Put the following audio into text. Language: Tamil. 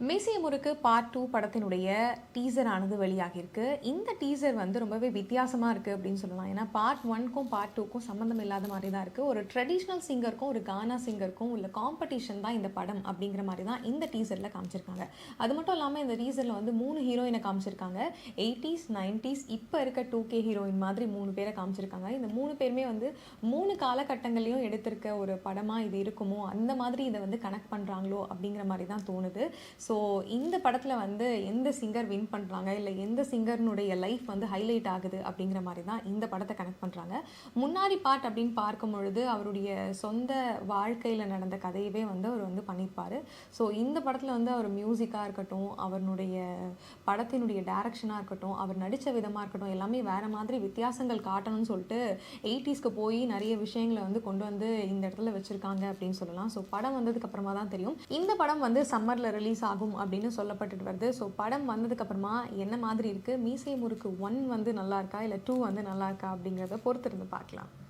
மீசைய முறுக்கு பார்ட் 2 படத்தினுடைய டீசர் ஆனது வெளியாகியிருக்கு. இந்த டீசர் வந்து ரொம்பவே வித்தியாசமா இருக்கு அப்படின்னு சொல்லலாம். ஏன்னா பார்ட் 1க்கும் பார்ட் 2க்கும் சம்மந்தம் இல்லாத மாரி தான் இருக்கு. ஒரு ட்ரெடிஷ்னல் சிங்கருக்கும், ஒரு கானா சிங்கருக்கும் உள்ள காம்படிஷன் தான் இந்த படம் அப்படிங்கிற மாரி தான் இந்த டீசர்ல காமிச்சிருக்காங்க. அது மட்டும் இல்லாம இந்த டீசர்ல வந்து 3 ஹீரோயின காமிச்சிருக்காங்க. 80ஸ், 90ஸ் இப்ப இருக்க 2K ஹீரோயின் மாதிரி 3 பேர காமிச்சிருக்காங்க. இந்த 3 பேருமே வந்து 3 காலகட்டங்கள்லயும் எடுத்திருக்க ஒரு படமா இது இருக்குமோ, அந்த மாதிரி இத வந்து கனெக்ட் பண்றாங்களோ அப்படிங்கிற மாரி தான் தோணுது. ஸோ இந்த படத்தில் வந்து எந்த சிங்கர் வின் பண்ணுறாங்க இல்லை எந்த சிங்கர்னுடைய லைஃப் வந்து ஹைலைட் ஆகுது அப்படிங்கிற மாதிரி தான் இந்த படத்தை கனெக்ட் பண்ணுறாங்க. முன்னாடி பார்ட் அப்படின்னு பார்க்கும் பொழுது அவருடைய சொந்த வாழ்க்கையில் நடந்த கதையவே வந்து அவர் வந்து பண்ணியிருப்பார். ஸோ இந்த படத்தில் வந்து அவர் மியூசிக்காக இருக்கட்டும், அவருடைய படத்தினுடைய டைரக்ஷனாக இருக்கட்டும், அவர் நடித்த விதமாக இருக்கட்டும், எல்லாமே வேறு மாதிரி வித்தியாசங்கள் காட்டணும்னு சொல்லிட்டு 80ஸ்க்கு போய் நிறைய விஷயங்களை வந்து கொண்டு வந்து இந்த இடத்துல வச்சுருக்காங்க அப்படின்னு சொல்லலாம். ஸோ படம் வந்ததுக்கு அப்புறமா தான் தெரியும். இந்த படம் வந்து சம்மரில் ரிலீஸ் ஆகும் அப்படின்னு சொல்லப்பட்டுட்டு வருது. ஸோ படம் வந்ததுக்கு அப்புறமா என்ன மாதிரி இருக்கு, மீசை முறுக்கு 1 வந்து நல்லா இருக்கா இல்லை 2 வந்து நல்லா இருக்கா அப்படிங்கிறத பொறுத்திருந்து பார்க்கலாம்.